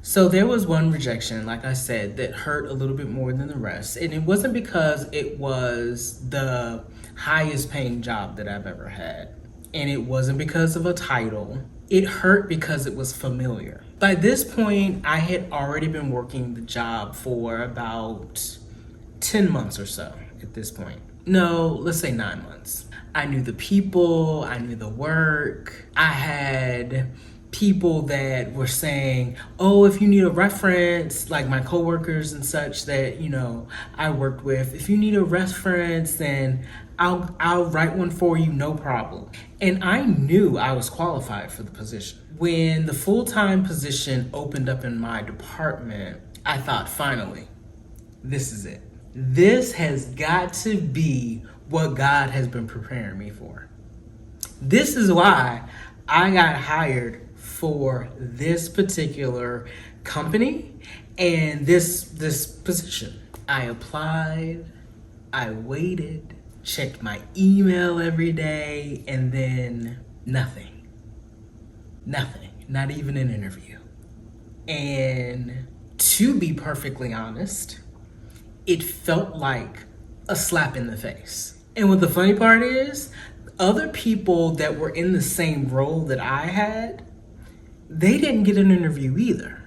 So there was one rejection, like I said, that hurt a little bit more than the rest. And it wasn't because it was the highest paying job that I've ever had. And it wasn't because of a title. It hurt because it was familiar. By this point, I had already been working the job for about 10 months or so at this point. No, let's say 9 months. I knew the people, I knew the work. I had people that were saying, oh, if you need a reference, like my coworkers and such that, I worked with, if you need a reference, then I'll write one for you, no problem. And I knew I was qualified for the position. When the full-time position opened up in my department, I thought, finally, this is it. This has got to be what God has been preparing me for. This is why I got hired for this particular company and this position. I applied, I waited, checked my email every day, and then nothing. Nothing, not even an interview. And to be perfectly honest, it felt like a slap in the face. And what the funny part is, other people that were in the same role that I had, they didn't get an interview either.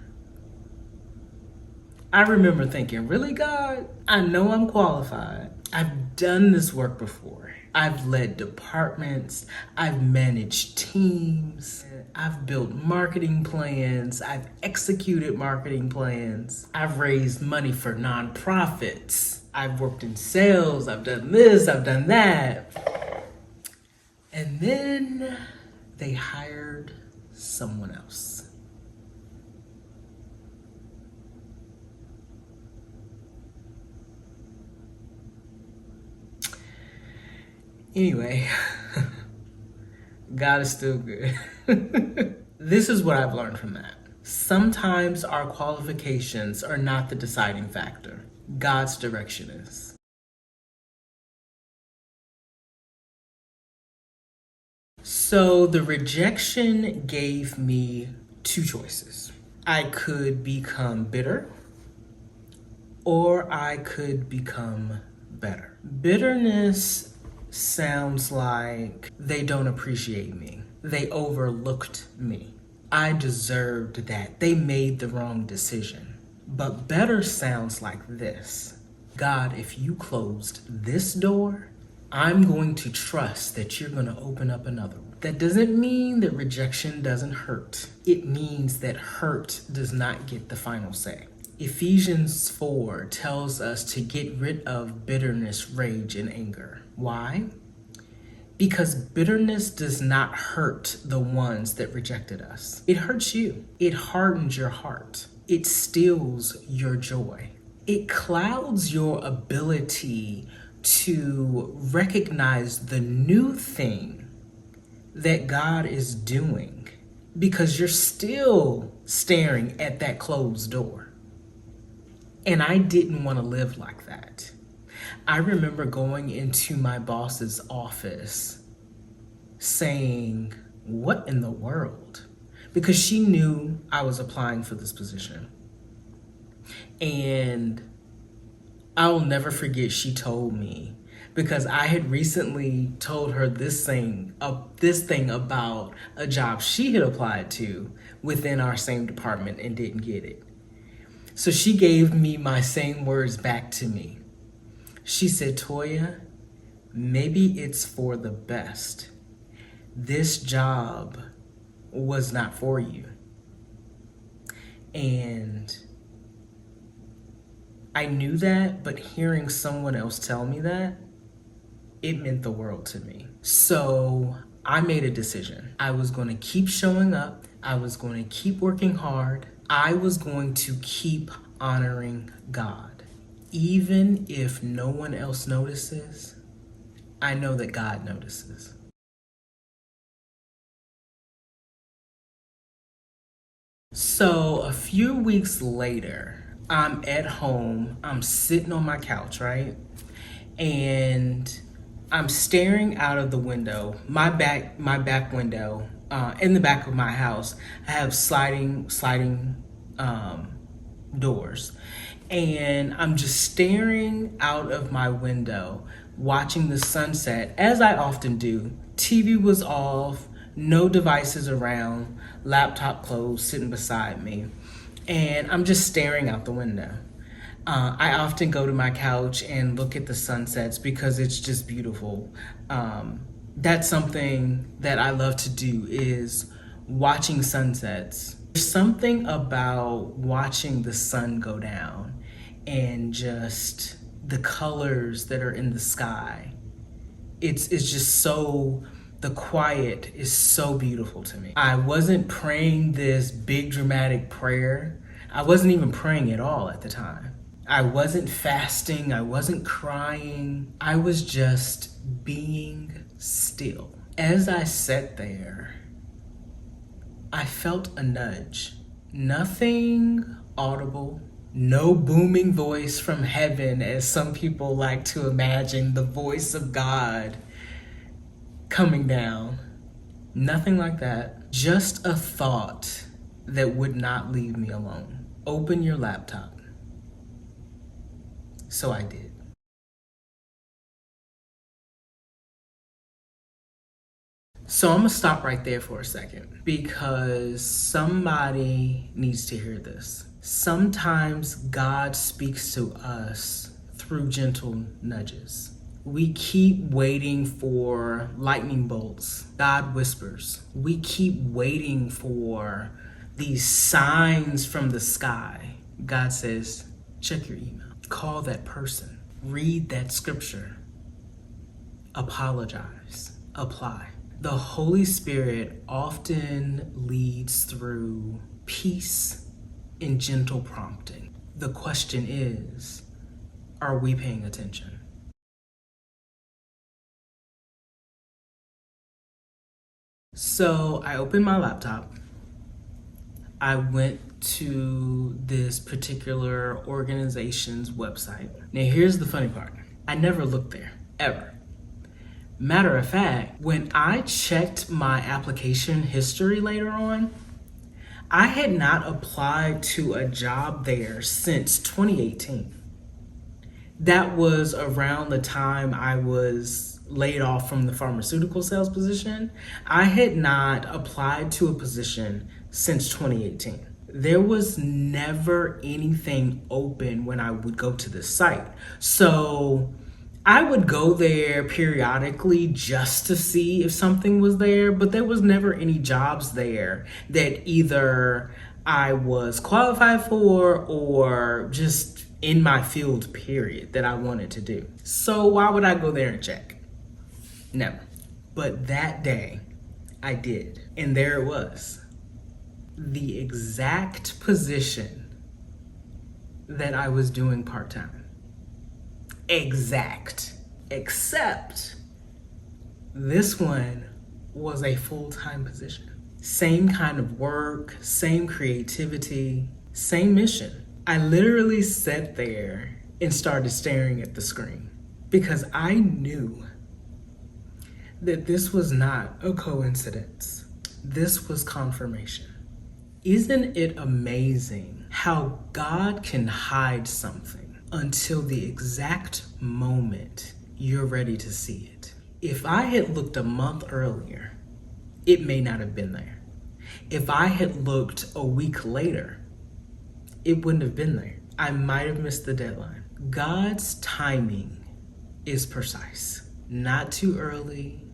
I remember thinking, really, God? I know I'm qualified. I've done this work before. I've led departments. I've managed teams. I've built marketing plans. I've executed marketing plans. I've raised money for nonprofits. I've worked in sales. I've done this. I've done that. And then they hired someone else. Anyway, God is still good. This is what I've learned from that. Sometimes our qualifications are not the deciding factor. God's direction is. So the rejection gave me two choices. I could become bitter or I could become better. Bitterness sounds like they don't appreciate me. They overlooked me. I deserved that. They made the wrong decision. But better sounds like this. God, if you closed this door, I'm going to trust that you're going to open up another one. That doesn't mean that rejection doesn't hurt. It means that hurt does not get the final say. Ephesians 4 tells us to get rid of bitterness, rage, and anger. Why? Because bitterness does not hurt the ones that rejected us. It hurts you. It hardens your heart. It steals your joy. It clouds your ability to recognize the new thing that God is doing because you're still staring at that closed door. And I didn't want to live like that. I remember going into my boss's office saying, what in the world? Because she knew I was applying for this position. And I'll never forget, she told me, because I had recently told her this thing about a job she had applied to within our same department and didn't get it. So she gave me my same words back to me. She said, Toya, maybe it's for the best. This job was not for you. And I knew that, but hearing someone else tell me that, it meant the world to me. So I made a decision. I was going to keep showing up. I was going to keep working hard. I was going to keep honoring God. Even if no one else notices, I know that God notices. So a few weeks later, I'm at home, I'm sitting on my couch, right? And I'm staring out of the window, my back window, in the back of my house. I have sliding doors. And I'm just staring out of my window, watching the sunset, as I often do. TV was off, no devices around, laptop closed, sitting beside me. And I'm just staring out the window. I often go to my couch and look at the sunsets because it's just beautiful. That's something that I love to do, is watching sunsets. There's something about watching the sun go down and just the colors that are in the sky. It's just so, the quiet is so beautiful to me. I wasn't praying this big dramatic prayer. I wasn't even praying at all at the time. I wasn't fasting, I wasn't crying. I was just being still. As I sat there, I felt a nudge. Nothing audible, no booming voice from heaven, as some people like to imagine the voice of God coming down. Nothing like that. Just a thought that would not leave me alone. Open your laptop. So I did. So I'm gonna stop right there for a second because somebody needs to hear this. Sometimes God speaks to us through gentle nudges. We keep waiting for lightning bolts. God whispers. We keep waiting for these signs from the sky. God says, check your email. Call that person. Read that scripture. Apologize. Apply. The Holy Spirit often leads through peace and gentle prompting. The question is, are we paying attention? So I opened my laptop. I went to this particular organization's website. Now here's the funny part. I never looked there, ever. Matter of fact, when I checked my application history later on, I had not applied to a job there since 2018. That was around the time I was laid off from the pharmaceutical sales position. I had not applied to a position since 2018. There was never anything open when I would go to the site. So I would go there periodically just to see if something was there, but there was never any jobs there that either I was qualified for or just in my field, period, that I wanted to do. So why would I go there and check? Never. But that day, I did. And there it was. The exact position that I was doing part-time. Exact. Except this one was a full-time position. Same kind of work, same creativity, same mission. I literally sat there and started staring at the screen because I knew that this was not a coincidence. This was confirmation. Isn't it amazing how God can hide something until the exact moment you're ready to see it? If I had looked a month earlier, it may not have been there. If I had looked a week later, it wouldn't have been there. I might have missed the deadline. God's timing is precise. Not too early,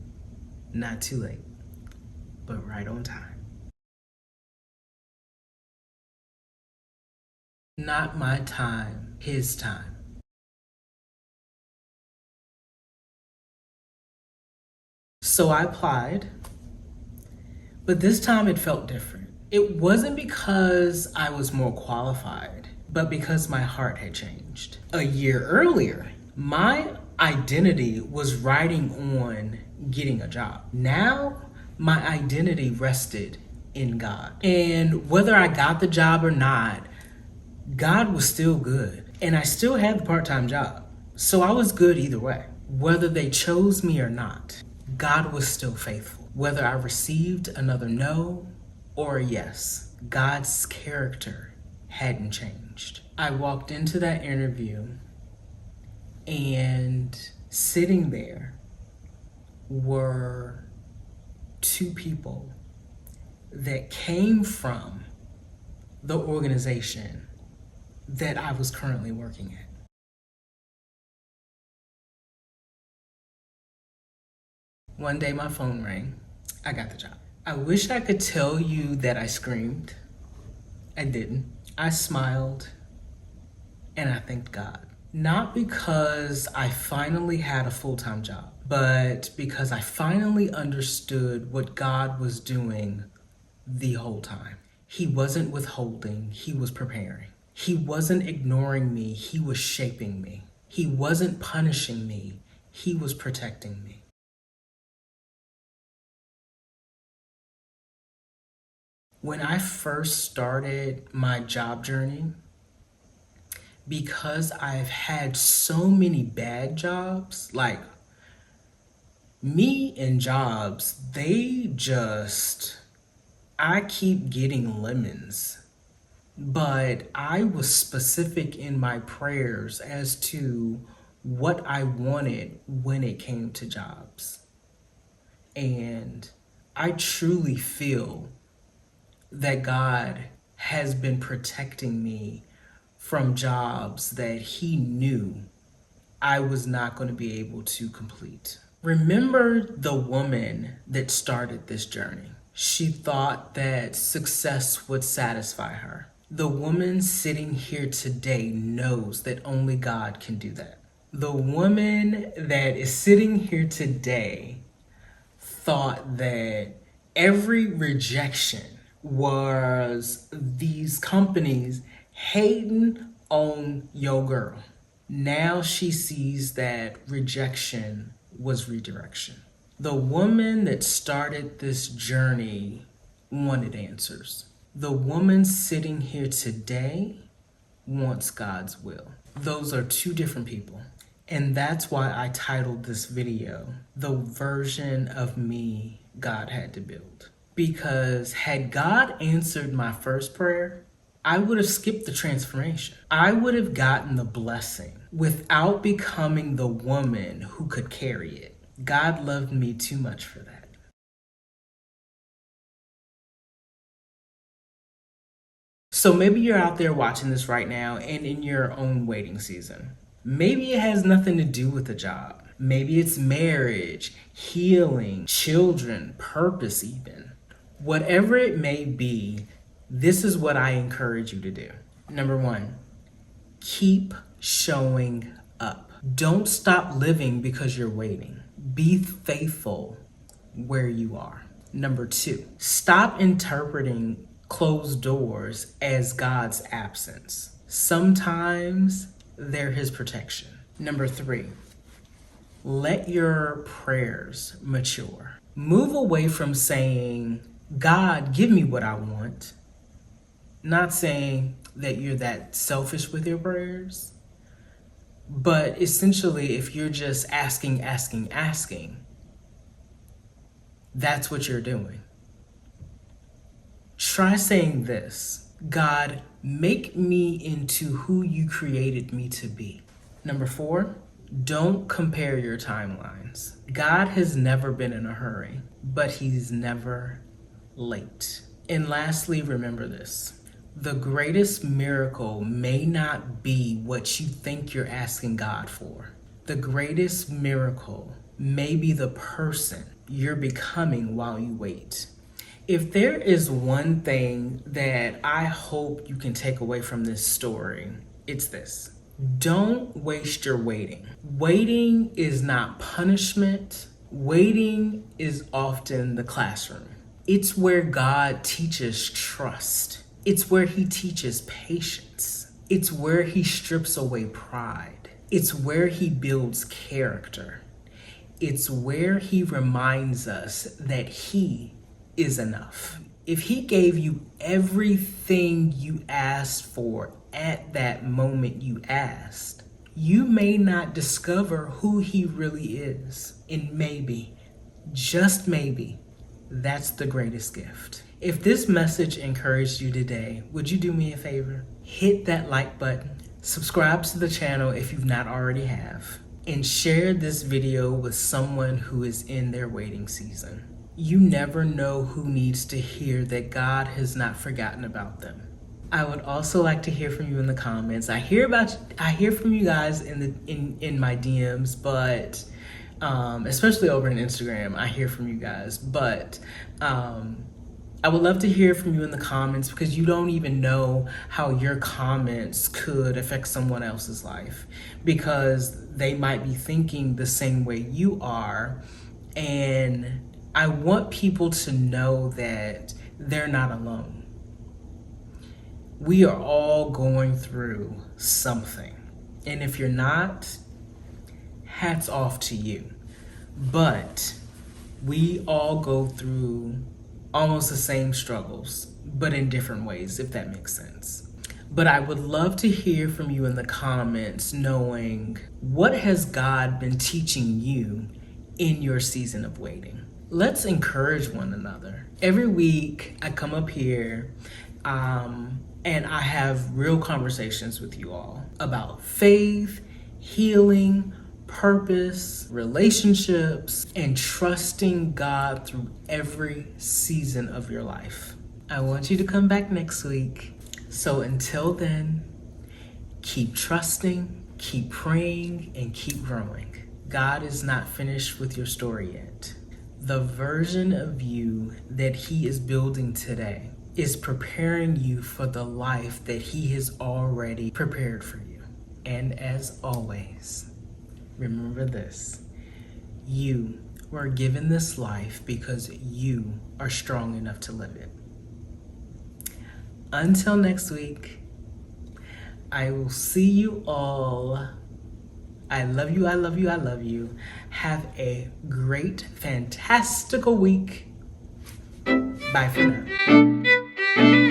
not too late, but right on time. Not my time, his time. So I applied, but this time it felt different. It wasn't because I was more qualified, but because my heart had changed. A year earlier, my identity was riding on getting a job. Now, my identity rested in God. And whether I got the job or not, God was still good. And I still had the part-time job. So I was good either way. Whether they chose me or not, God was still faithful. Whether I received another no or a yes, God's character hadn't changed. I walked into that interview, and sitting there were two people that came from the organization that I was currently working at. One day my phone rang. I got the job. I wish I could tell you that I screamed. I didn't. I smiled and I thanked God. Not because I finally had a full-time job, but because I finally understood what God was doing the whole time. He wasn't withholding, he was preparing. He wasn't ignoring me, he was shaping me. He wasn't punishing me, he was protecting me. When I first started my job journey, because I've had so many bad jobs, like me and jobs, I keep getting lemons. But I was specific in my prayers as to what I wanted when it came to jobs. And I truly feel that God has been protecting me from jobs that He knew I was not going to be able to complete. Remember the woman that started this journey. She thought that success would satisfy her. The woman sitting here today knows that only God can do that. The woman that is sitting here today thought that every rejection was these companies hating on your girl. Now she sees that rejection was redirection. The woman that started this journey wanted answers. The woman sitting here today wants God's will. Those are two different people. And that's why I titled this video, The Version of Me God Had to Build. Because had God answered my first prayer, I would have skipped the transformation. I would have gotten the blessing without becoming the woman who could carry it. God loved me too much for that. So maybe you're out there watching this right now and in your own waiting season. Maybe it has nothing to do with the job. Maybe it's marriage, healing, children, purpose even. Whatever it may be, this is what I encourage you to do. Number one, keep showing up. Don't stop living because you're waiting. Be faithful where you are. Number two, stop interpreting closed doors as God's absence. Sometimes they're His protection. Number three, let your prayers mature. Move away from saying, God, give me what I want. Not saying that you're that selfish with your prayers, but essentially if you're just asking, that's what you're doing. Try saying this, God, make me into who you created me to be. Number four, don't compare your timelines. God has never been in a hurry, but He's never late. And lastly, remember this. The greatest miracle may not be what you think you're asking God for. The greatest miracle may be the person you're becoming while you wait. If there is one thing that I hope you can take away from this story, it's this. Don't waste your waiting. Waiting is not punishment. Waiting is often the classroom. It's where God teaches trust. It's where He teaches patience. It's where He strips away pride. It's where He builds character. It's where He reminds us that He is enough. If He gave you everything you asked for at that moment you asked, you may not discover who He really is. And maybe, just maybe, That's the greatest gift. If this message encouraged you today, would you do me a favor? Hit that like button, subscribe to the channel if you've not already have, and share this video with someone who is in their waiting season. You never know who needs to hear that God has not forgotten about them. I would also like to hear from you in the comments. I hear from you guys in my DMs, but especially over on Instagram, I hear from you guys. But I would love to hear from you in the comments, because you don't even know how your comments could affect someone else's life, because they might be thinking the same way you are. And I want people to know that they're not alone. We are all going through something. And if you're not, hats off to you. But we all go through almost the same struggles, but in different ways, if that makes sense. But I would love to hear from you in the comments, knowing what has God been teaching you in your season of waiting. Let's encourage one another. Every week I come up here and I have real conversations with you all about faith, healing, purpose, relationships, and trusting God through every season of your life. I want you to come back next week. So until then, keep trusting, keep praying, and keep growing. God is not finished with your story yet. The version of you that He is building today is preparing you for the life that He has already prepared for you. And as always, remember this: you were given this life because you are strong enough to live it. Until next week, I will see you all. I love you, I love you, I love you. Have a great, fantastical week. Bye for now.